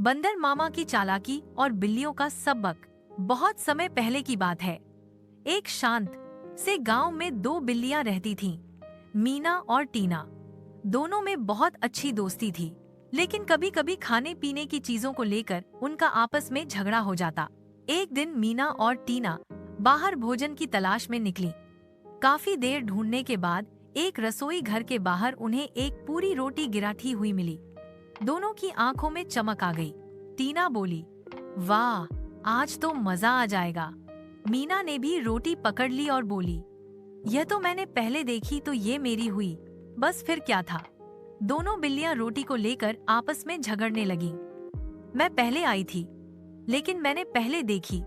बंदर मामा की चालाकी और बिल्लियों का सबक। बहुत समय पहले की बात है। एक शांत से गांव में दो बिल्लियां रहती थीं, मीना और टीना। दोनों में बहुत अच्छी दोस्ती थी, लेकिन कभी कभी खाने पीने की चीजों को लेकर उनका आपस में झगड़ा हो जाता। एक दिन मीना और टीना बाहर भोजन की तलाश में निकली। काफी देर ढूंढने के बाद एक रसोई घर के बाहर उन्हें एक पूरी रोटी गिराठी हुई मिली। दोनों की आंखों में चमक आ गई। टीना बोली, वाह, आज तो मजा आ जाएगा। मीना ने भी रोटी पकड़ ली और बोली, यह तो मैंने पहले देखी तो ये मेरी हुई। बस फिर क्या था। दोनों बिल्लियां रोटी को लेकर आपस में झगड़ने लगीं। मैं पहले आई थी, लेकिन मैंने पहले देखी।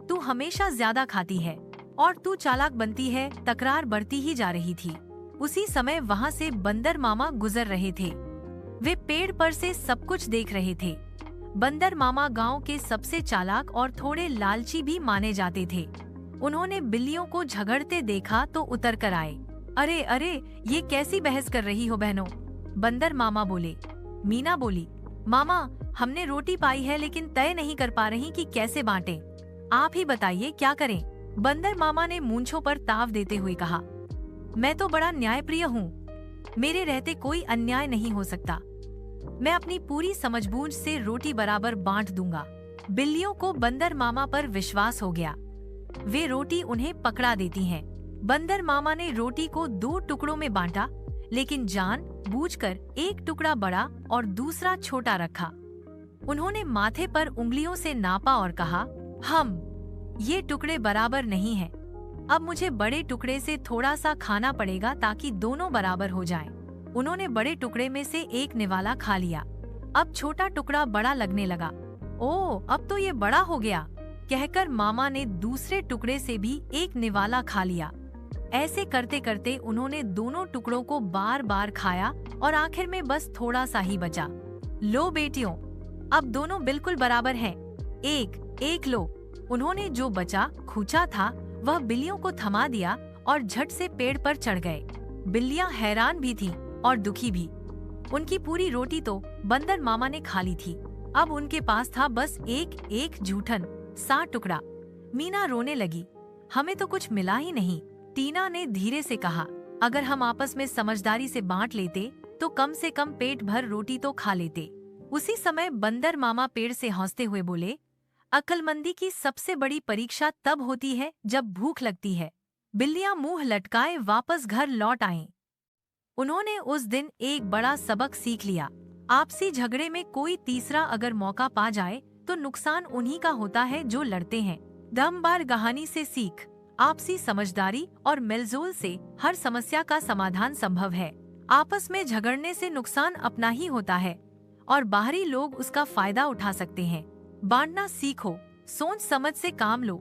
तू हमेशा ज्यादा खाती है और तू चालाक बनती है। तकरार बढ़ती ही जा रही थी। उसी समय वहाँ से बंदर मामा गुजर रहे थे। वे पेड़ पर से सब कुछ देख रहे थे। बंदर मामा गांव के सबसे चालाक और थोड़े लालची भी माने जाते थे। उन्होंने बिल्लियों को झगड़ते देखा तो उतर कर आए। अरे अरे, ये कैसी बहस कर रही हो बहनों? बंदर मामा बोले। मीना बोली, मामा, हमने रोटी पाई है लेकिन तय नहीं कर पा रही कि कैसे बांटें। आप ही बताइए क्या करें? बंदर मामा ने मूंछों पर ताव देते हुए कहा, मैं तो बड़ा न्यायप्रिय हूँ। मेरे रहते कोई अन्याय नहीं हो सकता। मैं अपनी पूरी समझबूझ से रोटी बराबर बांट दूंगा। बिल्लियों को बंदर मामा पर विश्वास हो गया। वे रोटी उन्हें पकड़ा देती हैं। बंदर मामा ने रोटी को दो टुकड़ों में बांटा, लेकिन जानबूझकर एक टुकड़ा बड़ा और दूसरा छोटा रखा। उन्होंने माथे पर उंगलियों से नापा और कहा, ये टुकड़े बराबर नहीं हैं। अब मुझे बड़े टुकड़े से थोड़ा सा खाना पड़ेगा ताकि दोनों बराबर हो जाएं। उन्होंने बड़े टुकड़े में से एक निवाला खा लिया। अब छोटा टुकड़ा बड़ा लगने लगा। ओह, अब तो ये बड़ा हो गया, कहकर मामा ने दूसरे टुकड़े से भी एक निवाला खा लिया। ऐसे करते करते उन्होंने दोनों टुकड़ों को बार बार खाया और आखिर में बस थोड़ा सा ही बचा। लो बेटियों, अब दोनों बिल्कुल बराबर हैं। एक एक लो। उन्होंने जो बचा खूंचा था वह बिल्लियों को थमा दिया और झट से पेड़ पर चढ़ गए। बिल्लियां हैरान भी थीं और दुखी भी। उनकी पूरी रोटी तो बंदर मामा ने खा ली थी। अब उनके पास था बस एक एक जूठन सा टुकड़ा। मीना रोने लगी, हमें तो कुछ मिला ही नहीं। टीना ने धीरे से कहा, अगर हम आपस में समझदारी से बांट लेते तो कम से कम पेट भर रोटी तो खा लेते। उसी समय बंदर मामा पेड़ से हंसते हुए बोले, अक्लमंदी की सबसे बड़ी परीक्षा तब होती है जब भूख लगती है। बिल्लियां मुंह लटकाए वापस घर लौट आईं। उन्होंने उस दिन एक बड़ा सबक सीख लिया। आपसी झगड़े में कोई तीसरा अगर मौका पा जाए तो नुकसान उन्हीं का होता है जो लड़ते हैं। दमबार कहानी से सीख, आपसी समझदारी और मेलजोल से हर समस्या का समाधान संभव है। आपस में झगड़ने से नुकसान अपना ही होता है और बाहरी लोग उसका फायदा उठा सकते हैं। बांटना सीखो, सोच समझ से काम लो,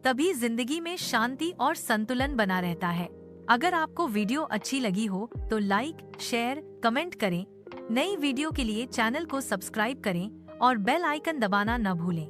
तभी जिंदगी में शांति और संतुलन बना रहता है। अगर आपको वीडियो अच्छी लगी हो तो लाइक, शेयर, कमेंट करें। नई वीडियो के लिए चैनल को सब्सक्राइब करें और बेल आइकन दबाना न भूलें।